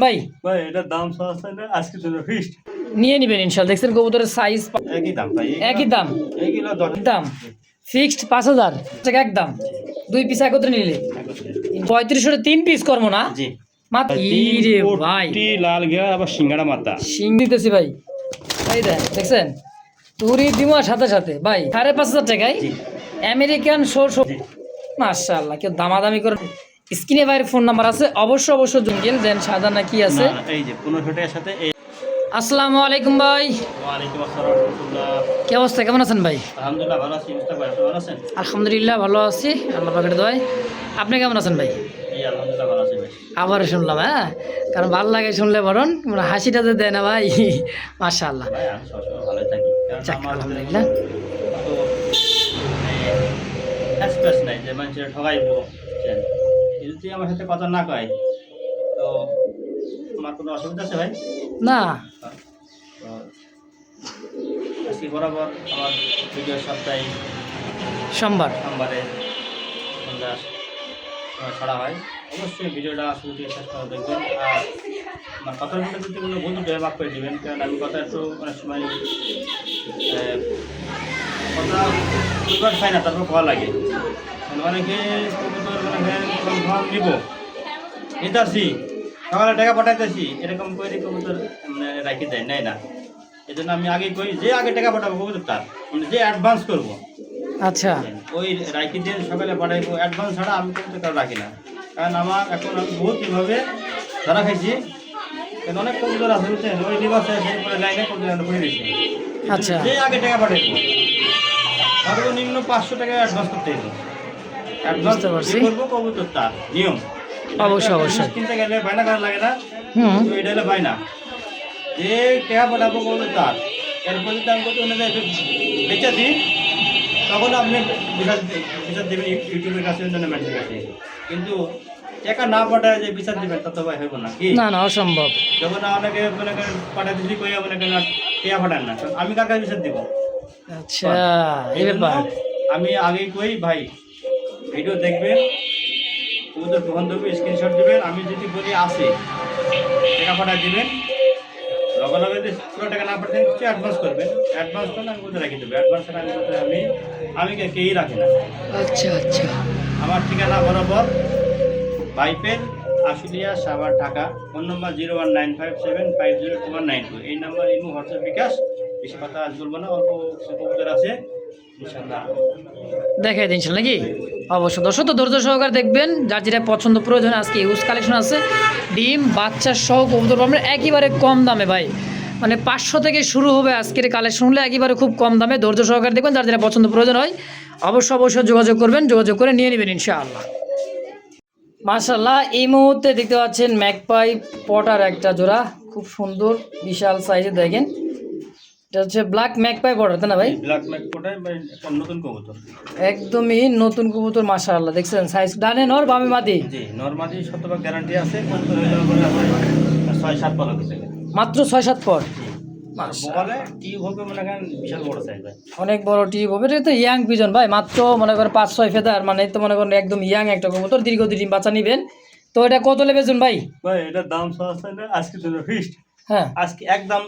ভাই ভাই এটার দাম সস্তা না, আজকে জন্য ফিক্সড নিয়ে নেবেন ইনশাআল্লাহ। দেখছেন কবুতরের সাইজ একই দাম ভাই, একই দাম, এইগুলো দশ দাম ফিক্সড ৫,০০০ টাকা একদম। 2 পিস একত্রে নিলে ৩৫০০ 3 পিস করবো না জি। মাত্র। রে ভাই লাল গিয়া আবার সিঙ্গাড়া মাথা শিং দিতেছি ভাই, এই দেখছেন তুরি দিমা সাথে সাথে ভাই ৫,৫০০ টাকায় আমেরিকান শোর। মাশাআল্লাহ, কেউ দামাদামি করে। স্ক্রিনে বাইরে ফোন নাম্বার আছে, অবশ্যই জঙ্গিল দেন সাদা না কি আছে। এই যে 1500 টাকার সাথে আসসালামু আলাইকুম ভাই। ওয়ালাইকুম আসসালাম রাহমাতুল্লাহ। কি অবস্থা, কেমন আছেন ভাই? আলহামদুলিল্লাহ ভালো আছি, মুস্তাক ভাই আপনি ভালো আছেন? আলহামদুলিল্লাহ ভালো আছি, আল্লাহ পাকের দোয়ায়। আপনি কেমন আছেন ভাই? এই আলহামদুলিল্লাহ ভালো আছি ভাই। আবার শুনলাম, হ্যাঁ, কারণ ভালো লাগে শুনলে বরণ মানে হাসিটা তো দেয় না ভাই। মাশাআল্লাহ, ভাই আমি সবসময় ভালোই থাকি, কারণ যাক আমার আলহামদুলিল্লাহ। তো এক্সপ্রেস নাই যে মানুষের ঠগাইবো, যদি আমার সাথে কথা না কয় তো আমার কোনো অসুবিধা আছে ভাই? না তো আজকে বরাবর আমার ভিডিও সপ্তাহে সোমবার সোমবারে সন্ধ্যা সময় ছাড়া হয়। অবশ্যই ভিডিওটা শুরু থেকে শেষ করে দেখবেন। আর আমার কথার মধ্যে যদি কোনো ভুল ত্রুটি হয় মাফ করে দেবেন, কারণ আমি কথা একটু অনেক সময় কথা দুবার পাই না, তারপর ভালো লাগে। অনেকে কবুতর কনফার্ম নিব নিতেছি, সকালে টাকা পাঠাইতেছি, এরকম করে কবুতর রাখি দেয় নেয় না। এই জন্য আমি আগে কই যে আগে টাকা পাঠাবো কবুতর তার মানে যে অ্যাডভান্স করবো, আচ্ছা ওই রাখি দিয়ে সকালে পাঠাইবো। অ্যাডভান্স ছাড়া আমি কবুতর কারো রাখি না, কারণ আমার এখন আমি বহুত কীভাবে ধরা খাইছি। কারণ অনেক কবুতর আছে বুঝছেন, ওই নিবাসে সেই পরে লাইনে কবুতর পড়ে দিয়েছি। আচ্ছা যে আগে টাকা পাঠাইবো সর্বনিম্ন 500 টাকা অ্যাডভান্স করতে হইব। অ্যাডভান্স করবো কবুতর তার নিয়ম। অবশ্যই কিনতে গেলে বায়না করা লাগে না, হুম তো এটা হলে বায়না যে টাকা পাঠাবো কবুতর তার। এরপর যদি আমি কত অনুযায়ী বেচা দিই তখন আপনি বিচার দেবেন ইউটিউবের কাছে, ইন্টারনেটের কাছে। কিন্তু টাকা না পাঠায় যে বিচার দেবেন তা তো ভাই হইব না, কি না অসম্ভব। যখন অনেকে মনে করেন পাঠা দিদি কই মনে করেন টাকা পাঠান না, আমি কার কাছে বিচার দিব? আচ্ছা এই ব্যাপার। আমি আগেই কই ভাই ভিডিও দেখবেন, কবুতর গ্রহণ দেবে, স্ক্রিনশট দেবেন। আমি যদি বলি আসে টাকা পাঠায় দিবেন, লগে লগে যদি পুরো টাকা না পাঠাতে কিছু অ্যাডভান্স করবেন। অ্যাডভান্স করলে আমি বলতে রাখি দেবো। অ্যাডভান্স ছাড়া আমি কেউই রাখি না। আচ্ছা আমার ঠিকানা বরাবর বাইপেন আশুলিয়া সাভার ঢাকা। Phone number 01957502192। এই নাম্বার ইমো হোয়াটসঅ্যাপ বিকাশ। বেশি কথা আজ বলবো না, অল্প কবুতর আছে ইনশাআল্লাহ দেখাই দিন নাকি। অবশ্যই দর্শক তো ধৈর্য সহকারে দেখবেন, যার যেটা পছন্দ প্রয়োজন। আজকে ইউজ কালেকশন আছে, ডিম বাচ্চা সহ কবুতর পাবেন একেবারে কম দামে ভাই, মানে 500 থেকে শুরু হবে আজকের কালেকশন হলে একেবারে খুব কম দামে। ধৈর্য সহকারে দেখবেন, যার যেটা পছন্দ প্রয়োজন হয় অবশ্যই যোগাযোগ করবেন, যোগাযোগ করে নিয়ে নেবেন ইনশাআল্লাহ। মাশাআল্লাহ, এই মুহূর্তে দেখতে পাচ্ছেন ম্যাকপাই পটার একটা জোড়া, খুব সুন্দর বিশাল সাইজে। দেখেন এটা হচ্ছে ব্ল্যাক ম্যাকপাই পটার, তাই না ভাই? ব্ল্যাক ম্যাকপটার একটা নতুন কবুতর, একদমই নতুন কবুতর। মাশাআল্লাহ, দেখছেন সাইজ ডানে নর বামে মাদি। জি নরমালি 100% গ্যারান্টি আছে। কবুতর হয়ে যাওয়ার পরে আপনার 6-7 পর হতে থাকে, মাত্র 6-7 পর। বলে টিউব হবে মনে করেন বিশাল বড় সাইজ ভাই, অনেক বড় টিউব হবে। এটা তো ইয়াং পিজন ভাই, মাত্র মনে করেন 5-6 ফেদার, মানে তো মনে করেন একদম ইয়াং একটা কবুতর। দীর্ঘদিন বাচ্চা নিবেন। তো এটা কত লেবেছেন ভাই? ভাই এটার দাম সস্তা না, আজকে জন্য ফিক্সড। হ্যাঁ আজকে একদম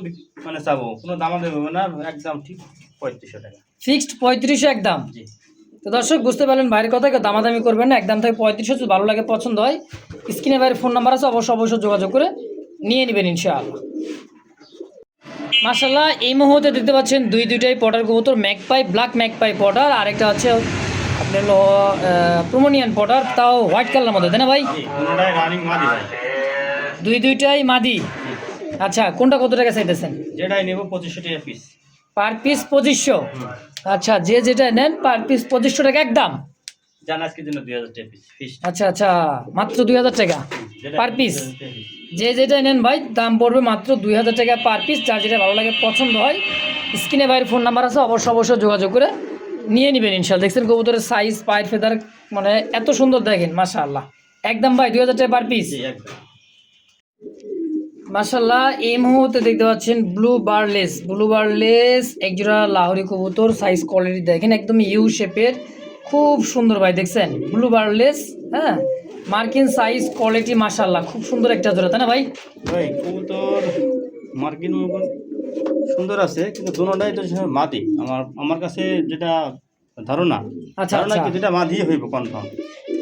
মানে চাবো, কোনো দাম দেবো না, একদম ঠিক 3500 টাকা ফিক্সড 3500 একদম। জি। তো দর্শক বুঝতে পারলেন ভাইয়ের কথা, কেউ দামাদামি করবেন না, একদম থেকে 3500। যদি ভালো লাগে পছন্দ হয় স্ক্রিনে ভাইয়ের ফোন নাম্বার আছে, অবশ্যই যোগাযোগ করে নিয়ে নেবেন ইনশাআল্লাহ। মাশাআল্লাহ, এই মুহূর্তে দেখতে পাচ্ছেন দুইটাই পটার কবুতর, ম্যাকপাই ব্ল্যাক ম্যাকপাই পটার, আর একটা হচ্ছে আপনার প্রোমোনিয়ান পটার, তাও হোয়াইট কালার মধ্যে, তাই না ভাই? কোনোটাই রানিং মাদি ভাই, দুইটাই মাদি। আচ্ছা কোনটা কত টাকা চাইতেছেন? যেটাই নেব 2500 টাকা পিস, পার পিস 2500। আচ্ছা যে যেটা নেন পার পিস 2500 টাকা একদম। জান আজকের জন্য 2000 টাকা পিস ফিক্সড। আচ্ছা মাত্র 2000 টাকা পার পিস। যে যেটা নেন ভাই দাম পড়বে মাত্র 2000 টাকা পার পিস। যার যেটা ভালো লাগে পছন্দ হয় স্ক্রিনে ভাইয়ের ফোন নাম্বার আছে, অবশ্যই যোগাযোগ করে নিয়ে নেবেন ইনশাআল্লাহ। দেখছেন কবুতরের সাইজ, পায়ের ফেদার মানে এত সুন্দর, দেখেন মাশাআল্লাহ। একদম ভাই 2000 টাকা পার পিস। মাশাআল্লাহ, এই মুহূর্তে দেখতে পাচ্ছেন ব্লু বারলেস একজোড়া লাহোরি কবুতর। সাইজ কোয়ালিটি দেখেন একদম ইউ শেপের, খুব সুন্দর ভাই। দেখছেন ব্লু বারলেস, হ্যাঁ মার্কিন সাইজ কোয়ালিটি মাশাআল্লাহ, খুব সুন্দর একটা জোড়া তাই না ভাই? ভাই কবুতর মার্কিন মতন সুন্দর আছে, কিন্তু দুটোটাই তো মাদি। আমার কাছে যেটা ধারণা, আচ্ছা, ধারণা আচ্ছা। কি দুটা মাদি হইব কনফার্ম।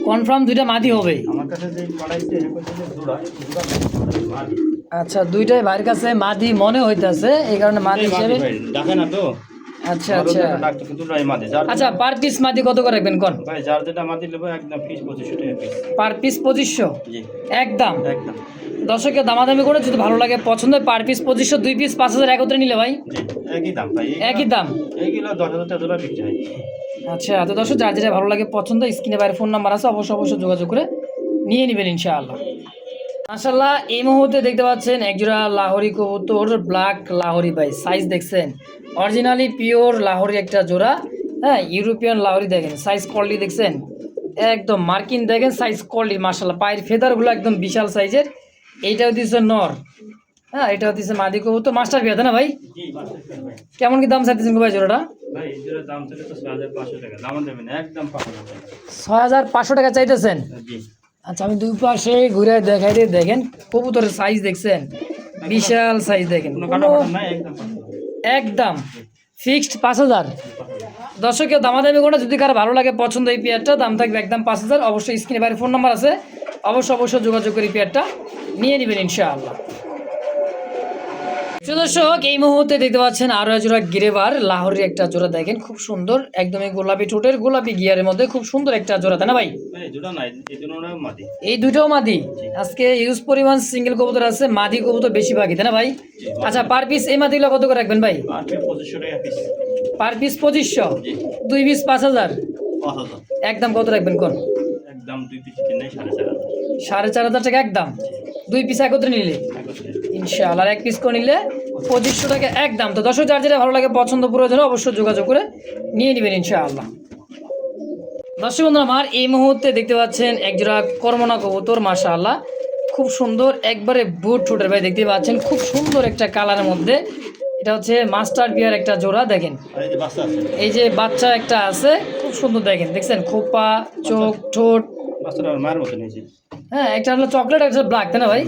কনফার্ম দুইটা মাদি হবে। আমার কাছে যে পাঠাইছে এরকম যে জোড়া মাদি। আচ্ছা, দুইটাই ভাইয়ের কাছে মাদি মনে হইতাছে, এই কারণে মাদি দুটোই হিসেবে। ভাই, ডাকে না তো। আচ্ছা আচ্ছা ডাক্তার কিন্তু দুটোই মাদি। যার আচ্ছা, পার পিস মাদি কত করে রাখবেন কোন? ভাই যার যেটা মাদি নেবো একদম পিস 2500 টাকা পিস। পার পিস 2500 জি একদম। একদম। দর্শককে দামাদামি করে যদি ভালো লাগে পছন্দ হয় পার পিস 2500, 2 পিস 5000 একত্রে নিলে ভাই জি একই দাম ভাই। একই দাম। এইগুলো 10,000 টাকা জোড়া বিক্রি হয়। আচ্ছা, তো দর্শক যার যেটা ভালো লাগে পছন্দ, স্ক্রিনে বাইরে ফোন নাম্বার আছে, অবশ্যই যোগাযোগ করে নিয়ে নেবেন ইনশাআল্লাহ। মাশাআল্লাহ, এই মুহূর্তে দেখতে পাচ্ছেন একজোড়া লাহোরি কবুতর, ব্ল্যাক লাহোরি ভাই, সাইজ দেখছেন অরিজিনালি পিওর লাহোরি একটা জোড়া। হ্যাঁ, ইউরোপিয়ান লাহোরি দেখেন, সাইজ কোয়ালিটি দেখছেন একদম মার্কিন দেখেন, সাইজ কোয়ালিটি মাশাআল্লাহ, পায়ের ফেদারগুলো একদম বিশাল সাইজের। এইটাও দিচ্ছে নর, হ্যাঁ এটাও দিচ্ছে মাদি কবুতর, মাস্টার বিয়া তাই না ভাই? জি মাস্টার ভাই। কেমন কি দাম চাইতেছেন ভাই জোড়াটা? ভাই এই জোড়ার দাম ছিল তো 6500 টাকা, দাম দেবেন একদম 5000 টাকা। 6500 টাকা চাইতেছেন? জি আচ্ছা, আমি দুই পাশে ঘুরে দেখাই দিয়ে দেখেন কবুতরের সাইজ দেখছেন, বিশাল সাইজ দেখেন, কোনো কাটা ফাটা নাই, একদম 5000। একদম ফিক্সড 5000। দর্শকের দামাদামি করে যদি কারো ভালো লাগে পছন্দ এই পেয়ারটা, দাম থাকবে একদম 5000। অবশ্যই স্ক্রিনে বাইরে ফোন নাম্বার আছে, অবশ্যই যোগাযোগ করে এই পেয়ারটা নিয়ে নেবেন ইনশাআল্লাহ। তো দর্শক, এই মুহূর্তে দেখতে পাচ্ছেন আরো এক জোড়া গিরেবার লাহোরের একটা জোড়া দেখেন, খুব সুন্দর, একদমই গোলাপি ঠোঁটের গোলাপি গিয়ারের মধ্যে খুব সুন্দর একটা জোড়া তাই না ভাই? ভাই জোড়া নাই, এই জোড়াটা মাদি। এই দুটোও মাদি। আজকে ইউজ পরিমাণ সিঙ্গেল কবুতর আছে, মাদি কবুতর বেশিরভাগই তাই না ভাই? আচ্ছা, পার পিস এই মাদিগুলো কত করে রাখবেন ভাই? আর 2500 টাকা পিস। পার পিস 2500, জি 2 পিস 5000, 5000 একদম কত রাখবেন কোন? একদম। 2 পিস কিনে 4500। 4500 টাকা একদম, 2 পিস একত্রে নিলে ইনশাআল্লাহ, আর 1 পিস করে নিলে 2500 টাকা একদম। তো দর্শক যার যেটা ভালো লাগে পছন্দ প্রয়োজন অবশ্যই যোগাযোগ করে নিয়ে নেবেন ইনশাআল্লাহ। দর্শক বন্ধুরা আমার, এই মুহূর্তে দেখতে পাচ্ছেন একজোড়া কর্মনা কবুতর মাশাআল্লাহ, খুব সুন্দর, একবারে বুট ঠোঁটের ভাই, দেখতে পাচ্ছেন খুব সুন্দর একটা কালারের মধ্যে। এটা হচ্ছে মাস্টার বিয়ার একটা জোড়া দেখেন, আর এই যে বাচ্চা আছে, এই যে বাচ্চা একটা আছে খুব সুন্দর দেখেন, দেখছেন খোপা, চোখ, ঠোঁট। বাচ্চাটা মায়ের মতো নিয়েছে। হ্যাঁ, একটা হলো চকলেট, একটা ব্ল্যাক তাই না ভাই?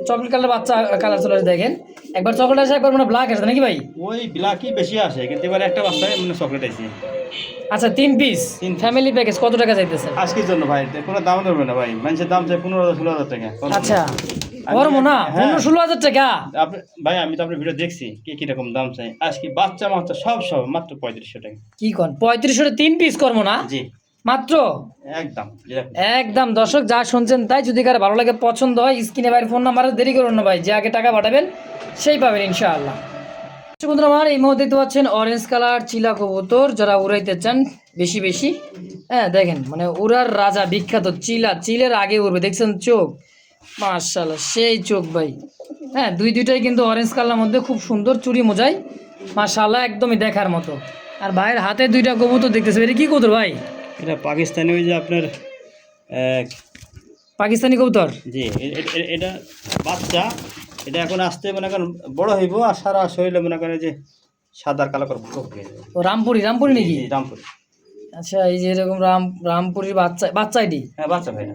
চকলেট কালার বাচ্চা কালার চলে আসে দেখেন, একবার চকলেট আসে একবার মানে ব্ল্যাক আসে নাকি ভাই? ওই ব্ল্যাকই বেশি আসে, কিন্তু এবার একটা বাচ্চা মানে চকলেট আছে। আচ্ছা, 3 পিস ফ্যামিলি প্যাকেজ কত টাকা চাইতেছেন? আজকের জন্য ভাই কোনো দাম ধরবে না ভাই, মানুষের দাম চাই 15,000-16,000 টাকা। আচ্ছা, করবো না, হ্যাঁ। 16,000 টাকা? আপনি ভাই, আমি তো আপনার ভিডিও দেখছি কি রকম দাম চাই। আজকে বাচ্চা মাত্র সব মাত্র 3500 টাকা। কি কোন 3500 3 পিস করবো না জি মাত্র একদম। একদম। দর্শক যা শুনছেন তাই, যদি কারো ভালো লাগে পছন্দ হয় স্ক্রিনে বাইরে ফোন নাম্বারে দেরি করুন না ভাই, যে আগে টাকা পাঠাবেন সেই পাবেন ইনশাআল্লাহ। বন্ধুরা আমার, এই মুহূর্তে দেখতে পাচ্ছেন অরেঞ্জ কালার চিলা কবুতর, যারা উড়াইতে চান বেশি, হ্যাঁ দেখেন মানে উড়ার রাজা বিখ্যাত চিলা, চিলের আগে উড়বে, দেখছেন চোখ মাশাআল্লাহ সেই চোখ ভাই। হ্যাঁ, দুইটাই কিন্তু অরেঞ্জ কালারের মধ্যে খুব সুন্দর, চুরি মোজাই মাশাআল্লাহ একদমই দেখার মতো। আর ভাইয়ের হাতে দুইটা কবুতর দেখতেছে, এটা কি কবুতর ভাই? এটা পাকিস্তানি, ওই যে আপনার পাকিস্তানি কবুতর। জি এটা বাচ্চা, এটা এখন আসতে মনে করেন বড় হইব, আর সারা শরীরে মনে করেন যে সাদা কালো করে ও রামপুরি নাকি? রামপুর। আচ্ছা, এই যে এরকম রামপুরির বাচ্চা এটি, হ্যাঁ বাচ্চা ভাই।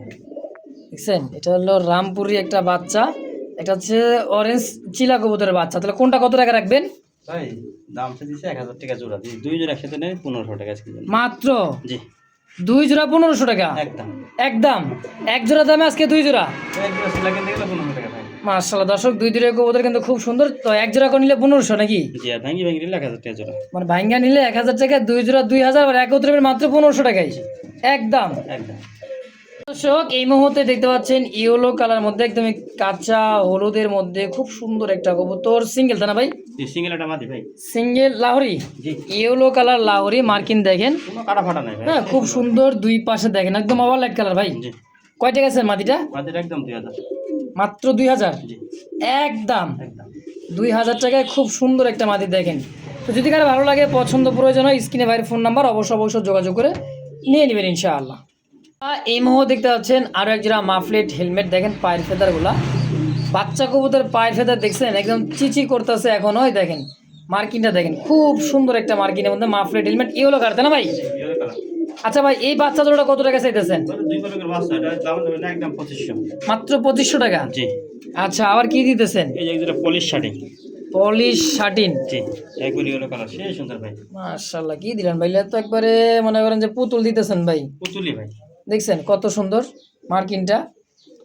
দেখছেন এটা হলো রামপুরি একটা বাচ্চা, এটা হচ্ছে অরেঞ্জ চিলা কবুতরের বাচ্চা। তাহলে কোনটা কত টাকা রাখবেন ভাই? দামটা দিচ্ছে 1000 টাকা জোড়া, দুই জোড়া একসাথে নেয় 1500 টাকা আজকে। মাত্র জি 2 জোড়া 1500 টাকা একদম একদম। এক জোড়া দামে আজকে 2 জোড়া এক জোড়া সিলা কিনতে গেলে 1500 টাকা ভাই। মাশাআল্লাহ। দর্শক 2 জোড়া কবুতর কিন্তু খুব সুন্দর, তো এক জোড়া করে নিলে 1500 নাকি? জি আর ভাঙ্গি নিলে 1000 টাকা জোড়া, মানে ভাঙ্গা নিলে 1000 টাকা, 2 জোড়া 2000, আর একত্রে মাত্র 1500 টাকাই একদম। একদম। দর্শক এই মুহূর্তে দেখতে পাচ্ছেন ইয়েলো কালার মধ্যে, একদমই কাঁচা হলুদের মধ্যে খুব সুন্দর একটা কবুতর, সিঙ্গেল তাই না ভাই? জি সিঙ্গেল একটা মাদি ভাই। সিঙ্গেল লাহোরি, জি ইয়েলো কালার লাহোরি, মার্কিন দেখেন, কোনো কাটা ফাটা নাই ভাই। হ্যাঁ খুব সুন্দর, দুই পাশে দেখেন একদম ওভার লাইট কালার ভাই। জি কয় টাকা আছে মাদিটা? মাদির একদম 2000। মাত্র 2000 জি একদম। একদম। 2000 টাকায় খুব সুন্দর একটা মাদি দেখেন। তো যদি কারো ভালো লাগে পছন্দ প্রয়োজন হয় স্ক্রিনে ভাইয়ের ফোন নাম্বার, অবশ্যই যোগাযোগ করে নিয়ে নেবেন ইনশাআল্লাহ। এই মুহূর্তে দেখতে পাচ্ছেন আরও এক জোড়া মাফলেট হেলমেট দেখেন, পায়ের ফেদারগুলা, বাচ্চা কবুতর পায়ের ফেদার দেখছেন একদম চিচি করতেছে এখন, ওই দেখেন মার্কিনটা দেখেন খুব সুন্দর একটা মার্কিনের মধ্যে মাফলেট হেলমেট, ইয়েলো কালার তাই না ভাই? কালার। আচ্ছা ভাই, এই বাচ্চা জোড়াটা কত টাকা চাইতেছেন? দুই পলকের বাচ্চা, এটা দাম দেবে না একদম 2500। মাত্র 2500 টাকা? জি। আচ্ছা, আবার কি দিতেছেন? এই যে একটা পলিশ শার্টিং। Polish shirting. জি, একবারই হলো কালার, সেই সুন্দর ভাই। মাশাআল্লাহ, কি দিলেন ভাই, তো একবারে মনে করেন যে পুতুল দিতেছেন ভাই। পুতুলি ভাই। দেখছেন কত সুন্দর মার্কিনটা,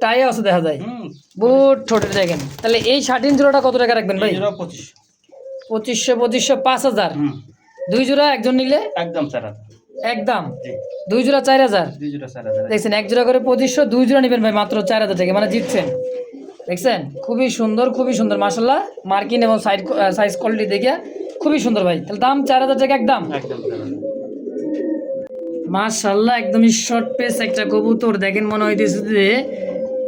টাই আছে দেখা যায়, হুম। বুট ঠোঁটে দেখেন। তাহলে এই শার্টিন জোড়াটা কত টাকা রাখবেন ভাই? এই জোড়া 2500। 2500 5000। হুম। দুই জোড়া একজন নিলে একদম 4000। একদম। জি। দুই জোড়া 4000। দুই জোড়া 4000। দেখছেন, এক জোড়া করে 2500, দুই জোড়া নেবেন ভাই মাত্র 4000 টাকা, মানে জিতছেন। দেখছেন খুবই সুন্দর, খুবই সুন্দর মাশাআল্লাহ, মার্কিন এবং সাইজ কোয়ালিটি দেখে খুবই সুন্দর ভাই। তাহলে দাম 4000 টাকা একদম। একদম 4000। মাশাআল্লাহ, একদমই শর্ট পেস একটা কবুতর দেখেন, মনে হইতেছে যে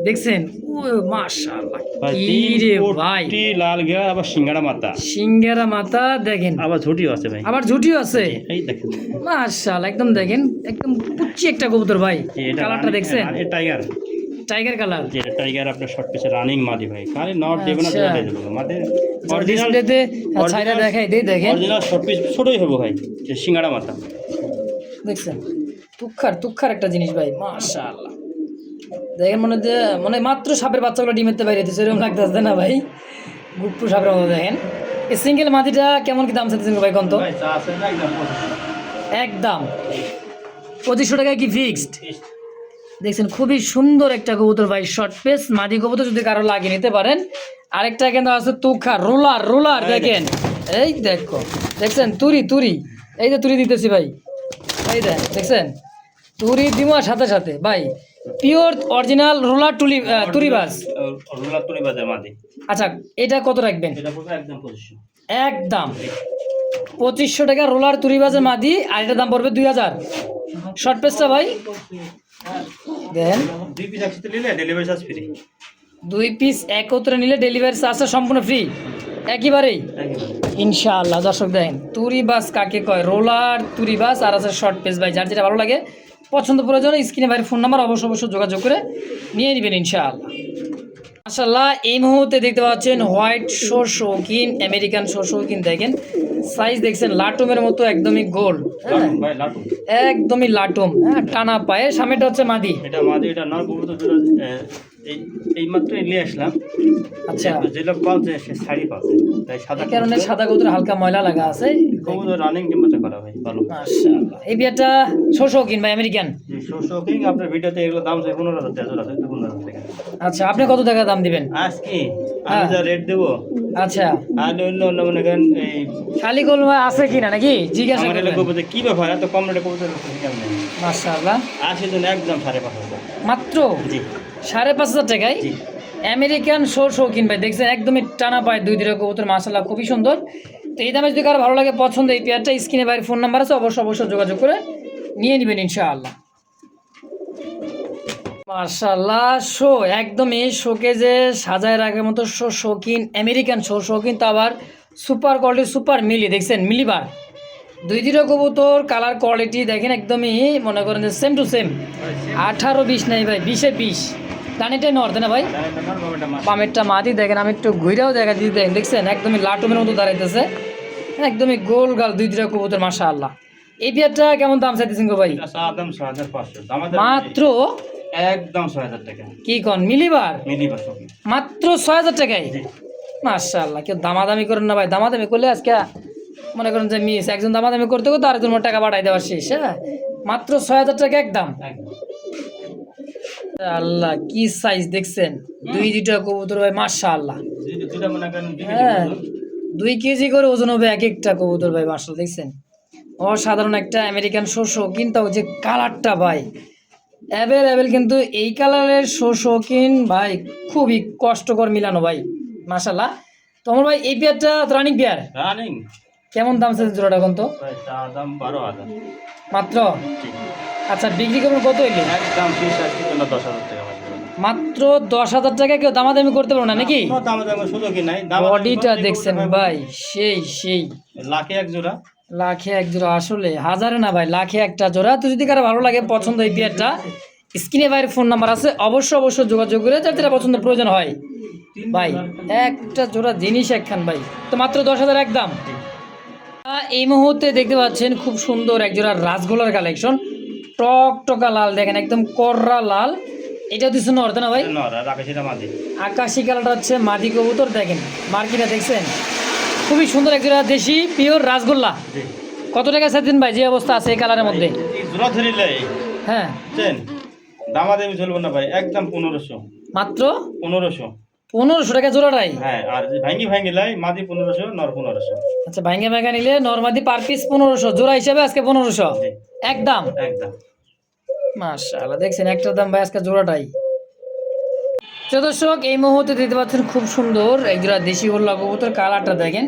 দেখছেন, ও মাশাআল্লাহ, ভাই কি তিন রে ভাই, কোটি লাল গিয়া, আবার সিঙ্গাড়া মাথা, সিঙ্গারা মাথা দেখেন, আবার ঝুটিও আছে ভাই। আবার ঝুটিও আছে। এই দেখেন, মাশাআল্লাহ, একদম দেখেন, একদম পুচ্ছি একটা কবুতর ভাই। এটা কালারটা দেখছেন, টাইগার। Tiger colour. যে টাইগার আপনার শর্ট পিসে রানিং মাদি ভাই, খালি নট দেব না, আচ্ছা। জোড়া দেব মাদি। অরিজিনাল ডিসপ্লেতে ছাইরা দেখাই দেই, দেখেন অরিজিনাল শর্ট পিস ছোটই হবে ভাই, যে সিঙ্গাড়া মাথা। দেখছেন, তুক্ষার একটা জিনিস ভাই, মাশাআল্লাহ। দেখেন মনে মাত্র সাপের বাচ্চাগুলো ডিমেতে বাইরে দিচ্ছে, এরকম লাগতেছে না ভাই, গুপ্পু সাপের মতো। দেখেন এই সিঙ্গেল মাটিটা কেমন কি দাম চাইতেছেন ভাই কোন তো? ভাই চা আছে না একদম 2500। একদম 2500 টাকায় কি ফিক্সড? দেখছেন খুবই সুন্দর একটা কবুতর ভাই, শর্ট পেস মাদি কবুতর, যদি কারো লাগিয়ে নিতে পারেন। আরেকটা কিন্তু আছে তুখা রোলার দেখেন, এই দেখো, দেখছেন তুরি, এই যে তুরি দিতেছি ভাই, এই দেখছেন তুরি দিব সাথে সাথে ভাই, পিওর অরিজিনাল রোলার তুরিবাজ। রোলার তুলি বাজার মাদি। আচ্ছা, এটা কত রাখবেন? এটা পড়বে একদম 2500। একদম 2500 টাকা রোলার তুরিবাজের মাদি, আর এটার দাম পড়বে 2000। শর্ট পেসটা ভাই দেন, দুই পিস একসাথে নিলে ডেলিভারি চার্জ ফ্রি। 2 পিস একত্রে নিলে ডেলিভারি চার্জ সম্পূর্ণ ফ্রি একেবারেই ইনশাআল্লাহ। দর্শক দেখেন, তুরিবাস কাকে কয়, রোলার তুরিবাস, আর আছে শর্ট পেস ভাই। যার যেটা ভালো লাগে পছন্দ প্রয়োজন, স্ক্রিনে ভাইয়ের ফোন নাম্বার অবশ্যই যোগাযোগ করে নিয়ে নেবেন ইনশাআল্লাহ। মাশাআল্লাহ, এই মুহূর্তে দেখতে পাচ্ছেন হোয়াইট শৌখিন, আমেরিকান শৌখিন। দেখেন সাইজ দেখছেন, লাটুমের মতো, একদমই গোল, হ্যাঁ ভাই লাটু। একদমই লাটুম, হ্যাঁ টানা পায়ে। সামনেটা হচ্ছে মাদি। এটা মাদি, এটা নর কবুতর দুটো এই মাত্র নিয়ে আসলাম। আচ্ছা, যে লোক পালছে সে শাড়ি পাচ্ছে, তাই সাদা এই কারণে সাদা কবুতর হালকা ময়লা লাগা আছে। কবুতর রানিং টেম্পারেচার করা ভাই ভালো। মাশাআল্লাহ, এই বিয়াটা শৌখিন ভাই, আমেরিকান। জি, শৌখিন। আপনার ভিডিওতে এগুলো দাম চাই 15,000 টাকা জোড়া, 15,000 টাকা। আচ্ছা, আপনি কত টাকা দাম দিবেন আজকে আমি যা রেট দেবো, আচ্ছা, আর অন্য মনে করেন এই খালি গোল আছে কিনা নাকি জিজ্ঞাসা আমার করবেন। কবুতর কি ব্যাপার, এত কম রেটে কবুতর কেমন? মাশাআল্লাহ, আসে জন্য একদম 5,500। মাত্র জি 5,500 টাকায় জি। আমেরিকান শৌখিন ভাই। দেখছেন একদমই টানা পায়, দুই দিনের কবুতর, মাশাআল্লাহ খুবই সুন্দর। তো এই দামে যদি কারো ভালো লাগে, পছন্দ, এই পেয়ারটা স্ক্রিনে বাইরের ফোন নাম্বার আছে, অবশ্যই যোগাযোগ করে নিয়ে নেবেন ইনশাআল্লাহ। মাশাআল্লাহ, একদমই শোকে যে সাজায় রাখার মতো শৌখিন, আমেরিকান শৌখিন, তো আবার সুপার কোয়ালিটি, সুপার মিলি। দেখছেন মিলিবার, দুই দিনের কবুতর, কালার কোয়ালিটি দেখেন, একদমই মনে করেন যে সেম টু সেম। 18-20 নাই ভাই, 20-20। ডানিটাই নর্দে না ভাই, বামেরটা মাটি। দেখেন আমি একটু ঘুরেও দেখা দিতে, দেখেন দেখছেন একদমই লাটুমের মতো দাঁড়াইতেছে, একদমই গোল গাল, দুই দিনের কবুতর, মাশাআল্লাহ। এই বিয়ারটা কেমন দাম চাইতেছেন গো ভাই? দাম 6,500। মাত্র একদম 6,000 টাকা। কি কন, মিলিবার মিলিবার মাত্র 6,000 টাকায়? মাশাআল্লাহ, কেউ দামাদামি করেন না ভাই, দামাদামি করলে আজকে মনে করেন যে মিস, একজন দামাদামি করতে করতে আরেকজন টাকা বাড়াই দেওয়ার শেষ। হ্যাঁ, মাত্র 6,000 টাকা একদম। আল্লাহ, কি সাইজ দেখছেন, দুইটা কবুতর ভাই, মাশাআল্লাহ। হ্যাঁ, 2 কেজি করে ওজন হবে এক একটা কবুতর ভাই, মাশাআল্লাহ। দেখছেন অসাধারণ একটা আমেরিকান শৌখিন, তাও যে কালারটা ভাই অ্যাভেলেবেল, কিন্তু এই কালারের শৌখিন ভাই খুবই কষ্টকর মিলানো ভাই, মাশাআল্লাহ। তোমার ভাই এই পেয়ারটা রানিং পেয়ার, রানিং কেমন দাম চাইছে জোড়াটা এখন তো? দাম 12,000 মাত্র। আচ্ছা, বিক্রি করবেন কত হইলে? একদম 10,000 টাকা। মাত্র 10,000 টাকা, কেউ দামাদামি করতে পারবো না নাকি? বডিটা দেখছেন ভাই, সেই লাখে এক জোড়া, লাখে এক জোড়া, আসলে হাজারে না ভাই, লাখে একটা জোড়া। তো যদি কারো ভালো লাগে, পছন্দ এই পেয়ারটা, স্ক্রিনে বাইরের ফোন নাম্বার আছে, অবশ্যই যোগাযোগ করে যার যেটা পছন্দ প্রয়োজন হয় ভাই। একটা জোড়া জিনিস একখান ভাই, তো মাত্র 10,000 একদম। এই মুহূর্তে দেখতে পাচ্ছেন খুব সুন্দর একজোড়া রাজগোলার কালেকশন, টকটকা লাল দেখেন, একদম কররা লাল। এটা দিচ্ছে নর তাই না ভাই? নর আর আকাশিটা মাদি। আকাশি কালারটা হচ্ছে মাদি কবুতর, দেখেন মার্কিটা দেখছেন, খুবই সুন্দর একজোড়া দেশি পিওর রাজগোল্লা। জি। কত টাকা চাইছেন ভাই যে অবস্থা আছে এই কালারের মধ্যে? এই জোড়া ধরিলে হ্যাঁ বুঝছেন, দামাদামি চলবো না ভাই, একদম 1500। মাত্র 1500। 1500 টাকা জোড়াটাই? হ্যাঁ, আর যে ভাঙ্গি লাই মাদি 1500, নর 1500। আচ্ছা, ভাঙ্গা ভাঙ্গা নিলে নর্মাদি পার পিস 1500, জোড়া হিসাবে আজকে 1500 জি। একদম। একদম। মাশাআল্লাহ, দেখছেন একটার দাম ভাই আজকে জোড়াটাই। তো দর্শক এই মুহূর্তে দেখতে পাচ্ছেন খুব সুন্দর একজোড়া দেশি গোল্লা কবুতর, কালারটা দেখেন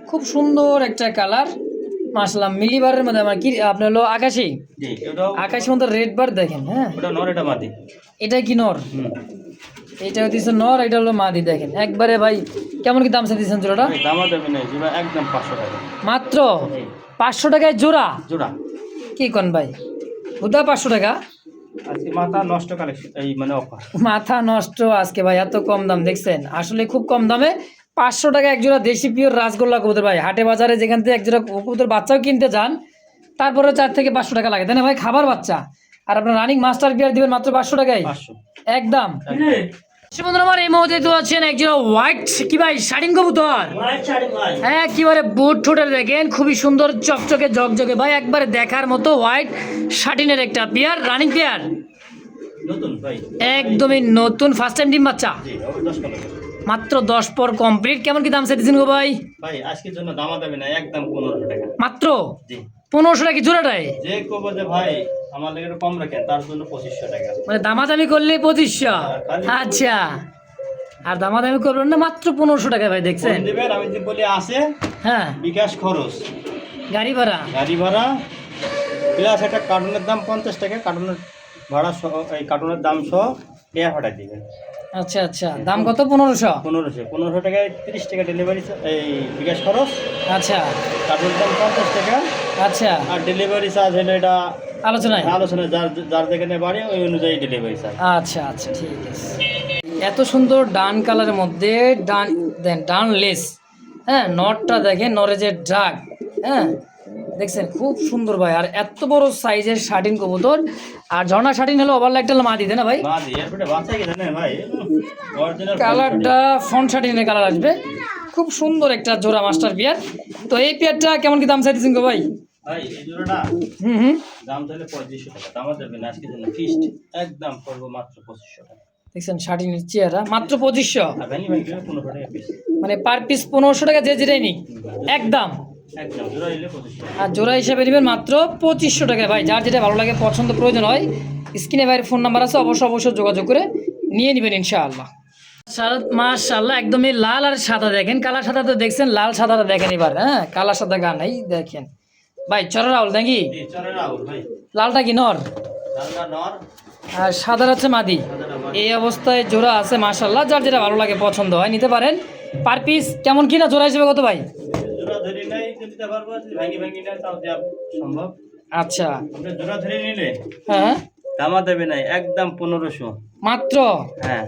খুব সুন্দর একটা কালার মাশাআল্লাহ। মিলিবারের মধ্যে আমার কি আপনার হলো আকাশি, জি, এটাও আকাশি মধ্যে রেড বার দেখেন। হ্যাঁ, ওটা নর, এটা মাদি। এটা কি নর? হুম। এটা হচ্ছে নর, এটা হলো মাদি। দেখেন একবারে ভাই কেমন কি দাম চাইছেন জোড়াটা? দামাদামি নেই, জোড়া একদম 500 টাকা। মাত্র জি। 500 টাকায় জোড়া? জোড়া। কি কোন ভাই, বুধা 500 টাকা? আজকে মাথা নষ্ট কালেকশন, এই মানে অফার। মাথা নষ্ট আজকে ভাই, এত কম দাম দেখছেন, আসলে খুব কম দামে 500 টাকা একজোড়া দেশি পিওর রাজগোল্লা কবুতর ভাই। হাটে বাজারে যেখান থেকে একজোড়া কবুতর বাচ্চাও কিনতে যান তারপরে 4 থেকে 500 টাকা লাগে, তাই না ভাই? খাবার বাচ্চা আর আপনার রানিং মাস্টার বিয়ার দিবেন মাত্র 500 টাকায় 500 একদম। বন্ধুরা আমার এই মুহূর্তে তো আছেন একজোড়া হোয়াইট কি ভাই শাড়িং কবুতর, হ্যাঁ একেবারে বুট ঠোঁটের দেখেন খুবই সুন্দর চকচকে ঝকঝকে ভাই, একবারে দেখার মতো হোয়াইট শাটিনের একটা পেয়ার, রানিং পেয়ার নতুন ভাই, একদমই নতুন, ফার্স্ট টাইম ডিম বাচ্চা। জি, ওই 10 টাকা। মাত্র 10 পর কমপ্লিট। কেমন কি দাম চাইতেছেন গো ভাই? ভাই আজকের জন্য দামাদামি না, একদম 1500 টাকা। মাত্র জি। 1500 টাকা জোড়াটায়? যে কবে যে ভাই আমার লেগে একটু কম রাখেন, তার জন্য 2500 টাকা। মানে দামাদামি করলে 2500? আচ্ছা, আর দামাদামি করবেন না, মাত্র 1500 টাকা ভাই। দেখছেন ফোন দিবেন, আমি যে বলি আছে হ্যাঁ, বিকাশ খরচ, গাড়ি ভাড়া গাড়ি ভাড়া প্লাস একটা কার্টুনের দাম 50 টাকা, কার্টুনের ভাড়া সহ, এই কার্টুনের দাম সহ এয়া ফাটাই দিবেন। আচ্ছা আচ্ছা, দাম কত? 1500? 1500 টাকায় 30 টাকা ডেলিভারি, এই বিকাশ খরচ, আচ্ছা কার্টুনের দাম 50 টাকা, আচ্ছা, আর ডেলিভারি চার্জ হলো এটা আলোচনায় আলোচনায় যার যার যেখানে বাড়ি ওই অনুযায়ী ডেলিভারি চার্জ। আচ্ছা আচ্ছা, ঠিক আছে। এত সুন্দর ডান কালারের মধ্যে ডান দেন, ডান লেস, হ্যাঁ নটটা দেখেন, নরে যে ডাক, হ্যাঁ দেখছেন খুব সুন্দর ভাই, আর এত বড় সাইজের শাটিন কবুতর, আর ঝর্ণা শাটিন হলো ওভার লাইটটা মা দিতে না ভাই? বাদি এরপরে বাচ্চা কি জানেন ভাই, অরিজিনাল কালারটা ফন্ট শাটিনের কালার আসবে, খুব সুন্দর একটা জোড়া মাস্টার পেয়ার। তো এই পেয়ারটা কেমন কি দাম চাইতেছেন গো ভাই? ভাই এই জোড়াটা হুম, দাম তাহলে 2500 টাকা, দাম যাবে না আজকের জন্য ফিক্সড, একদম করবো মাত্র 2500 টাকা। দেখছেন শাটিনের চেহারা, মাত্র 2500, আর ভ্যানি ভাই 1500 টাকা পিস, মানে পার পিস 1500 টাকা যে যেটাই নিক একদম। একদম জোড়া নিলে 2500 টাকা। আর জোড়া হিসাবে নেবেন মাত্র 2500 টাকায় ভাই। যার যেটা ভালো লাগে পছন্দ প্রয়োজন হয়, স্ক্রিনে ভাইয়ের ফোন নাম্বার আছে, অবশ্যই যোগাযোগ করে নিয়ে নেবেন ইনশাআল্লাহ। মাশাআল্লাহ, একদমই লাল আর সাদা দেখেন, কালার সাদা তো দেখছেন, লাল সাদাটা দেখেন এবার, হ্যাঁ কালার সাদা গান এই দেখেন ভাই, চর রাহুল নাকি? জি, চরে রাহুল ভাই। লালটা কি নর লালটা নর, আর সাদা হচ্ছে মাদি। সাদাটা মাদি। এই অবস্থায় জোড়া আছে মাশাআল্লাহ, যার যেটা ভালো লাগে পছন্দ হয় নিতে পারেন। পার পিস কেমন কিনা জোড়া হিসেবে কত ভাই? জোড়া ধরে নাই দিতে পারবো, যদি ভাঙি না তাও দেওয়া সম্ভব। আচ্ছা, আপনি জোড়া ধরে নিলে হ্যাঁ দামা দেবে নাই, একদম 1500। মাত্র হ্যাঁ,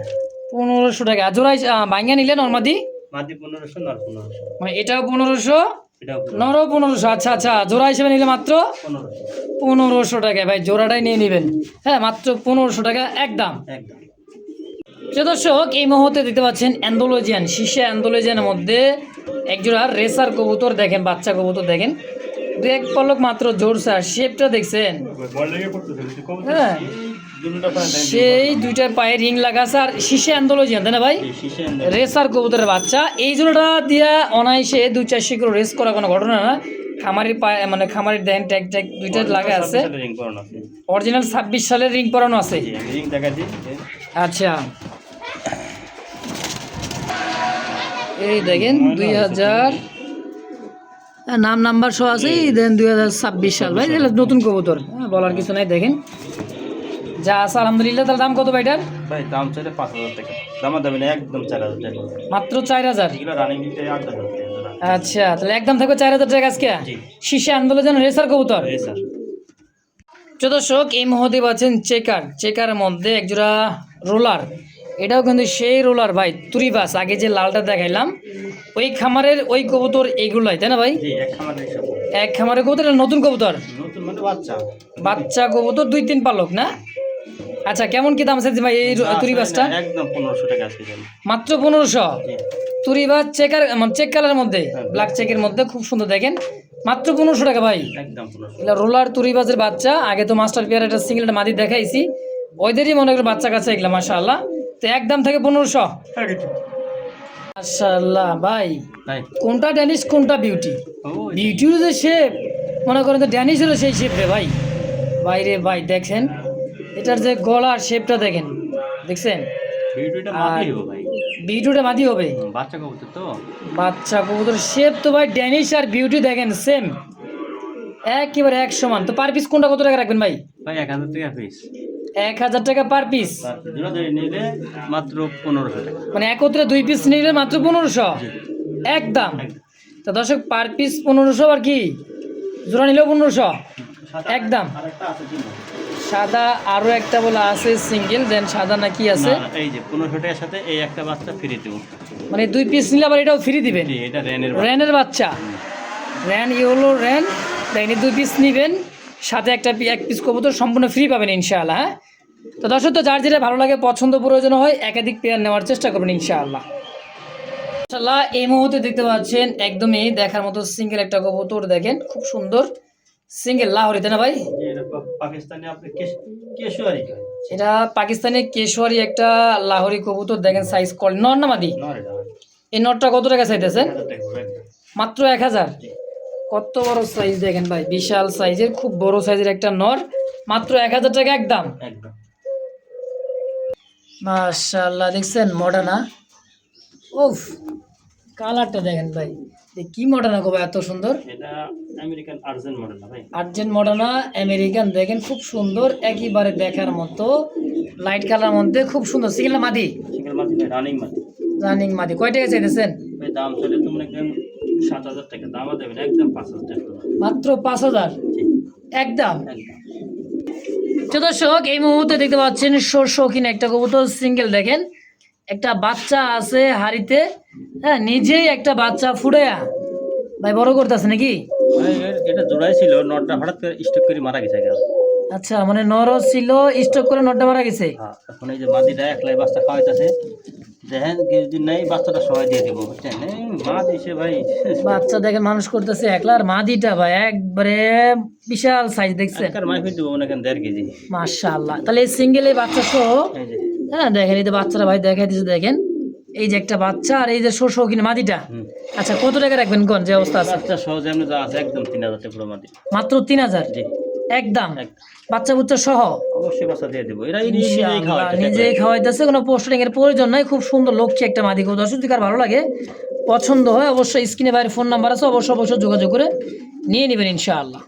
1500 টাকা জোড়া ভাঙ্গা নিলে নর্মাদি, মাদি 1500, নর 1500, মানে এটাও 1500 এটাও নরও 1500। আচ্ছা আচ্ছা, জোড়া হিসেবে নিলে মাত্র 1500। 1500 টাকায় ভাই, জোড়াটাই নিয়ে নেবেন, হ্যাঁ মাত্র 1500 টাকা একদম। একদম। প্রিয় দর্শক এই মুহূর্তে দেখতে পাচ্ছেন অ্যান্ডোলজিয়ান, শীর্ষে অ্যান্ডোলজিয়ানের মধ্যে একজোড়া রেসার কবুতর দেখেন, বাচ্চা কবুতর দেখেন, দু এক পলক মাত্র জোরসা, শেপটা দেখছেন, হ্যাঁ সেই দুইটা পায়ে রিং লাগা আছে, আর শীর্ষে অ্যান্ডোলজিয়ান তাই না ভাই? রেসার কবুতরের বাচ্চা, এই জোড়াটা দিয়া অনায়াসে 2-4 কিলো রেস করা কোনো ঘটনা না। খামারির পায়ে মানে খামারির দেন ট্যাগ ট্যাগ দুইটা লাগা আছে, অরিজিনাল 26 সালের রিং পরানো আছে। রিং দেখা দিই। আচ্ছা, এই দেখেন 2000 নাম নাম্বার সহ আছে, এই দেন 2026 সাল ভাই, এগুলো নতুন কবুতর, হ্যাঁ বলার কিছু নাই। দেখেন যা আছে আলহামদুলিল্লাহ। তার দাম কত ভাই এটার? ভাই দাম চাইলে 5000 টাকা, দামা দেবে না, একদম 4000 টাকা, মাত্র 4000? এগুলো রানিং দিতে 8000 টাকা জোড়া। আচ্ছা, তাহলে একদম থাকবে 4000 টাকা আজকে। জি। শীর্ষে আন্দোলন রেসার কবুতর। এই স্যার, দর্শক এই মুহূর্তে পাচ্ছেন চেকারের মধ্যে একজোড়া রোলার, এটাও কিন্তু সেই রোলার ভাই, তুরিবাস, আগে যে লালটা দেখাইলাম ওই খামারের ওই কবুতর এইগুলাই তাই না ভাই? জি, এক খামারে সব। এক খামারে কবুতর, এটা নতুন কবুতর, নতুন মানে বাচ্চা। বাচ্চা কবুতর 2-3 পালক না? আচ্ছা, কেমন কি দাম চাইছে ভাই এই তুরি বাসটা? একদম 1500 টাকা আছে জান। মাত্র 1500। জি। তুরি বাস চেকার মানে চেক কালারের মধ্যে, ব্ল্যাক চেকের মধ্যে খুব সুন্দর দেখেন, মাত্র 1500 টাকা ভাই। একদম 1500। এগুলা রোলার তুরি বাসের বাচ্চা। আগে তো মাস্টার পেয়ার একটা সিঙ্গেল একটা মাদি দেখাইছি, ওইদেরই মনে করে বাচ্চা কাছে এগুলা মাশাআল্লাহ। তো একদম থেকে 1500। মাশাআল্লাহ ভাই, তাই কোনটা ড্যানিশ কোনটা বিউটি? ও বিউটির যে শেপ, মনে করেন তো ড্যানিশেরও সেই শেপ রে ভাই। বাইরে ভাই দেখেন, এটার যে গলার শেপটা দেখেন, দেখছেন? ভিডিওটা মাটি হবে ভাই। বিউটিটা মাদি হবে, বাচ্চা কবুতর তো। বাচ্চা কবুতর শেপ তো ভাই ড্যানিশ আর বিউটি দেখেন সেম, একেবারে এক সমান। তো পার পিস কোনটা কত টাকা রাখবেন ভাই? ভাই 1000 টাকা পিস। 1000 টাকা পার পিস, জোড়া ধরে নিলে মাত্র 1500 টাকা। মানে একত্রে 2 পিস নিলে মাত্র 1500 একদম। তো দর্শক, পার পিস 1500, আর কি জোড়া নিলেও 1500 একদম। আরেকটা আছে জিম্মা। সাদা আরো একটা বলে আছে সিঙ্গেল, দেন সাদা নাকি আছে, না, এই যে 1500 টাকার সাথে এই একটা বাচ্চা ফ্রি দেব। মানে 2 পিস নিলে আবার এটাও ফ্রি দিবেন। জি, এটা রেনের র্যানের বাচ্চা, র্যান ইয়েলো র্যান, দেখেন 2 পিস নিবেন, সাথে এক পিস কবুতর সম্পূর্ণ ফ্রি পাবেন ইনশাআল্লাহ। হ্যাঁ, তো দর্শক, তো যার যেটা ভালো লাগে পছন্দ প্রয়োজন হয় একাধিক পেয়ার নেওয়ার চেষ্টা করবেন ইনশাআল্লাহ। ইনশাআল্লাহ এই মুহূর্তে দেখতে পাচ্ছেন একদমই দেখার মতো সিঙ্গেল একটা কবুতর, দেখেন খুব সুন্দর সিঙ্গেল লাহোরি, তাই না ভাই? এটা পাকিস্তানি আপনি কেশুয়ারি কয়। এটা পাকিস্তানি কেশওয়ারি একটা লাহোরি কবুতর, দেখেন সাইজ কল নর না মাদি? না রে না। এই নরটা কত টাকা চাইতেছেন? 1000 টাকা করে একদম। মাত্র 1000। কত বড় সাইজ দেখেন ভাই, বিশাল সাইজের, খুব বড় সাইজের একটা নর, মাত্র 1000 টাকা একদম। একদম। মাশাআল্লাহ, দেখছেন মডার্না? উফ, কালারটা দেখেন ভাই, কি মডার্না গো ভাই, এত সুন্দর। এটা আমেরিকান আর্জেন্ট মডেল না ভাই। আর্জেন্ট মডার্না আমেরিকান, দেখেন খুব সুন্দর, একেবারে দেখার মতো লাইট কালার মধ্যে খুব সুন্দর। সিঙ্গেল না মাদি? সিঙ্গেল মাদি ভাই, রানিং মাদি। রানিং মাদি। কয় টাকা চাইতেছেন? ভাই দাম চলে তুমি একদম 7000 টাকা দাম দেবেন, একদম 5000 টাকা। মাত্র 5000 জি, একদম। একদম। তো দর্শক, এই মুহূর্তে দেখতে পাচ্ছেন শৌখিন একটা কবুতর সিঙ্গেল, দেখেন একটা বাচ্চা আছে হাড়িতে, হ্যাঁ নিজেই একটা বাচ্চা ফুটাইয়া ভাই বড় করতেছে নাকি? ভাই এটা জোড়াই ছিল, নটটা হঠাৎ করে স্টক করে মারা গেছে গেল। আচ্ছা, মানে নরও ছিল, স্টক করে নটটা মারা গেছে। হ্যাঁ, এখন এই যে মাদিটা একলাই বাচ্চা খাওয়াইতেছে, দেখেন কিছুদিন নেই বাচ্চাটা সবাই দিয়ে দেবো, বুঝছেন? এই মা দিছে ভাই। বাচ্চা দেখেন মানুষ করতেছে একলা, আর মাদিটা ভাই একবারে বিশাল সাইজ, দেখছেন? একবার মাইফিট দেবো মনে করেন 1.5 কেজি। মাশাআল্লাহ, তাহলে এই সিঙ্গেল এই বাচ্চা সহ, এই যে হ্যাঁ দেখেন এই যে বাচ্চাটা ভাই দেখাই দিচ্ছে, দেখেন এই যে একটা বাচ্চা, আর এই যে শৌখিন মাদিটা। আচ্ছা, কত টাকা রাখবেন কোন যে অবস্থা আছে? বাচ্চা সহ যেমন যা আছে একদম 3000 টাকা পুরো মাদি। মাত্র 3000 জি, একদম, একদম। বাচ্চা বুচ্চা সহ অবশ্যই বাচ্চা দিয়ে দেবো, এরা নিজেই ইনশাআল্লাহ খাওয়াইতে নিজেই খাওয়াইতেছে, কোনো পোস্টারিং এর প্রয়োজন নাই। খুব সুন্দর লক্ষ্যে একটা মাদি কবুতর, দর্শক যদি কার ভালো লাগে পছন্দ হয় অবশ্যই স্ক্রিনে বাইরে ফোন নাম্বার আছে, অবশ্যই যোগাযোগ করে নিয়ে নেবেন ইনশাআল্লাহ।